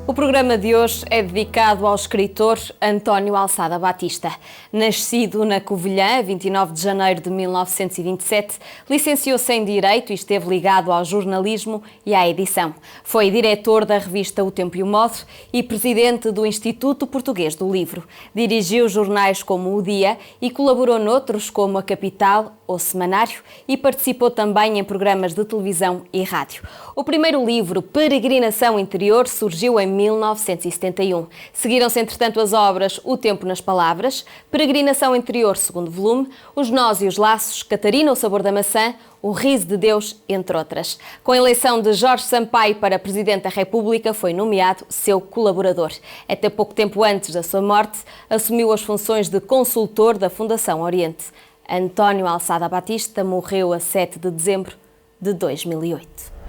O programa de hoje é dedicado ao escritor António Alçada Batista. Nascido na Covilhã, 29 de janeiro de 1927, licenciou-se em Direito e esteve ligado ao jornalismo e à edição. Foi diretor da revista O Tempo e o Modo e presidente do Instituto Português do Livro. Dirigiu jornais como O Dia e colaborou noutros como A Capital ou Semanário e participou também em programas de televisão e rádio. O primeiro livro, Peregrinação Interior, surgiu em 1971. Seguiram-se, entretanto, as obras O Tempo nas Palavras, Peregrinação Interior, segundo volume, Os Nós e os Laços, Catarina, o Sabor da Maçã, O Riso de Deus, entre outras. Com a eleição de Jorge Sampaio para Presidente da República, foi nomeado seu colaborador. Até pouco tempo antes da sua morte, assumiu as funções de consultor da Fundação Oriente. António Alçada Batista morreu a 7 de dezembro de 2008.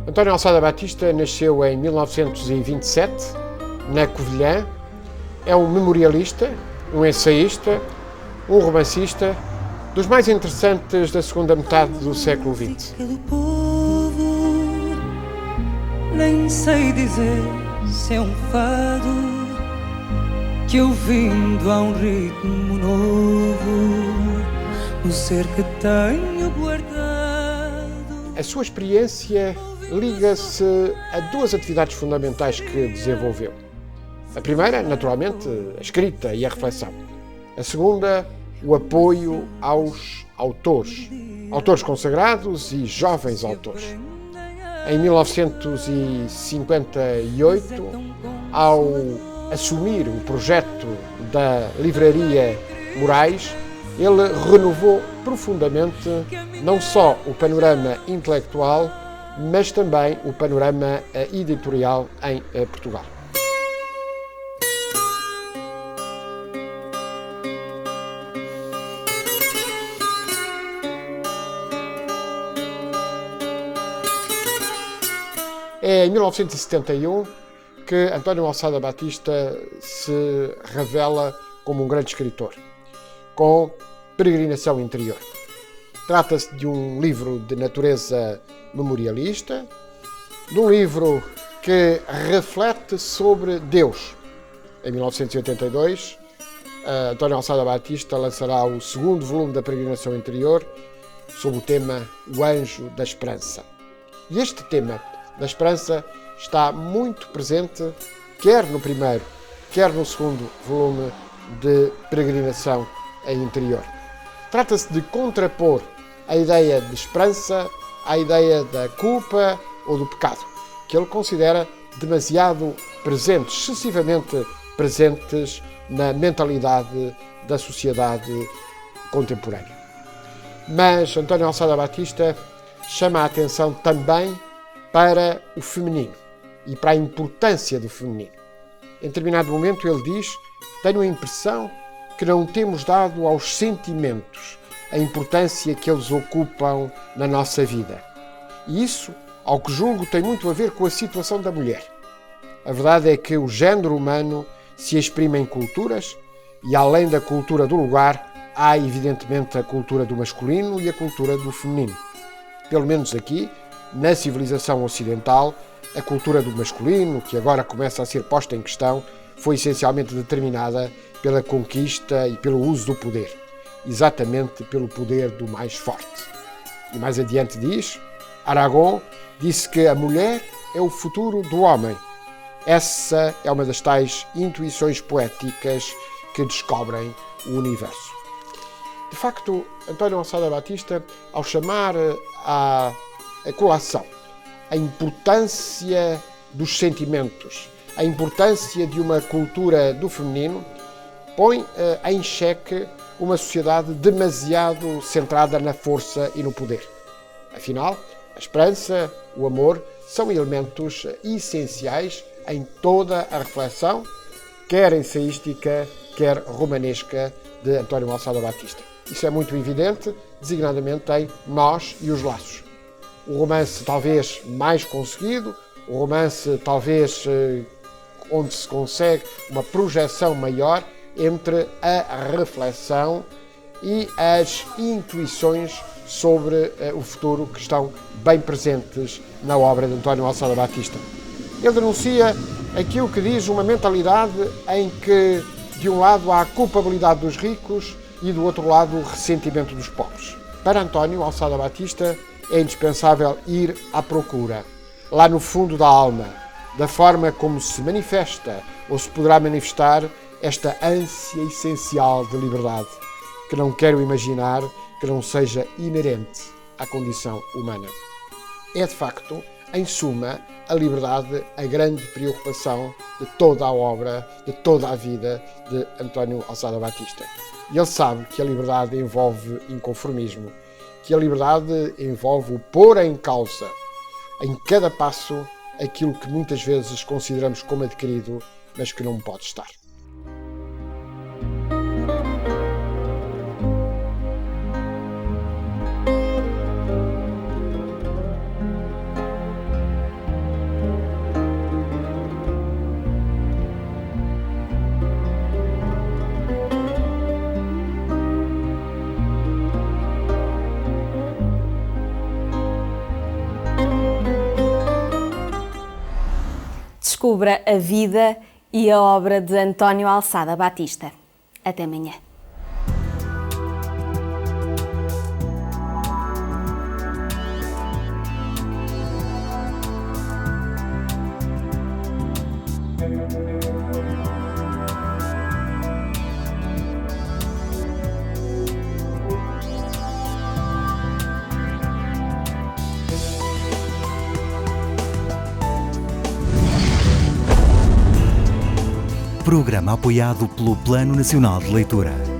António Alçada Batista nasceu em 1927, na Covilhã. É um memorialista, um ensaísta, um romancista, dos mais interessantes da segunda metade do século XX. Nem sei dizer se é um fado que ouvindo há um ritmo novo no ser que tenho guardado. A sua experiência liga-se a duas atividades fundamentais que desenvolveu. A primeira, naturalmente, a escrita e a reflexão. A segunda, o apoio aos autores consagrados e jovens autores. Em 1958, ao assumir o projeto da Livraria Moraes, ele renovou profundamente não só o panorama intelectual, mas também o panorama editorial em Portugal. É em 1971 que António Alçada Batista se revela como um grande escritor, com Peregrinação Interior. Trata-se de um livro de natureza memorialista, de um livro que reflete sobre Deus. Em 1982, António Alçada Batista lançará o segundo volume da Peregrinação Interior, sob o tema O Anjo da Esperança. E este tema da esperança está muito presente, quer no primeiro, quer no segundo volume de Peregrinação Interior. Trata-se de contrapor a ideia de esperança à ideia da culpa ou do pecado, que ele considera demasiado presentes, excessivamente presentes na mentalidade da sociedade contemporânea. Mas António Alçada Batista chama a atenção também para o feminino e para a importância do feminino. Em determinado momento ele diz: tenho a impressão que não temos dado aos sentimentos a importância que eles ocupam na nossa vida. E isso, ao que julgo, tem muito a ver com a situação da mulher. A verdade é que o género humano se exprime em culturas e, além da cultura do lugar, há evidentemente a cultura do masculino e a cultura do feminino. Pelo menos aqui, na civilização ocidental, a cultura do masculino, que agora começa a ser posta em questão, foi essencialmente determinada pela conquista e pelo uso do poder, exatamente pelo poder do mais forte. E mais adiante diz, Aragon disse que a mulher é o futuro do homem. Essa é uma das tais intuições poéticas que descobrem o universo. De facto, António Alçada Batista, ao chamar à colação a importância dos sentimentos, a importância de uma cultura do feminino, põe em xeque uma sociedade demasiado centrada na força e no poder. Afinal, a esperança, o amor, são elementos essenciais em toda a reflexão, quer ensaística, quer romanesca, de António Alçada Batista. isso é muito evidente, designadamente em Nós e os Laços. O romance talvez mais conseguido, o romance talvez onde se consegue uma projeção maior entre a reflexão e as intuições sobre o futuro que estão bem presentes na obra de António Alçada Batista. Ele denuncia aquilo que diz uma mentalidade em que, de um lado, há a culpabilidade dos ricos e, do outro lado, o ressentimento dos pobres. Para António Alçada Batista, é indispensável ir à procura, lá no fundo da alma, da forma como se manifesta ou se poderá manifestar esta ânsia essencial de liberdade, que não quero imaginar que não seja inerente à condição humana. É, de facto, em suma, a liberdade a grande preocupação de toda a obra, de toda a vida de António Alçada Batista. E ele sabe que a liberdade envolve inconformismo, que a liberdade envolve o pôr em causa, em cada passo, aquilo que muitas vezes consideramos como adquirido, mas que não pode estar. Descubra a vida e a obra de António Alçada Batista. Até amanhã. Programa apoiado pelo Plano Nacional de Leitura.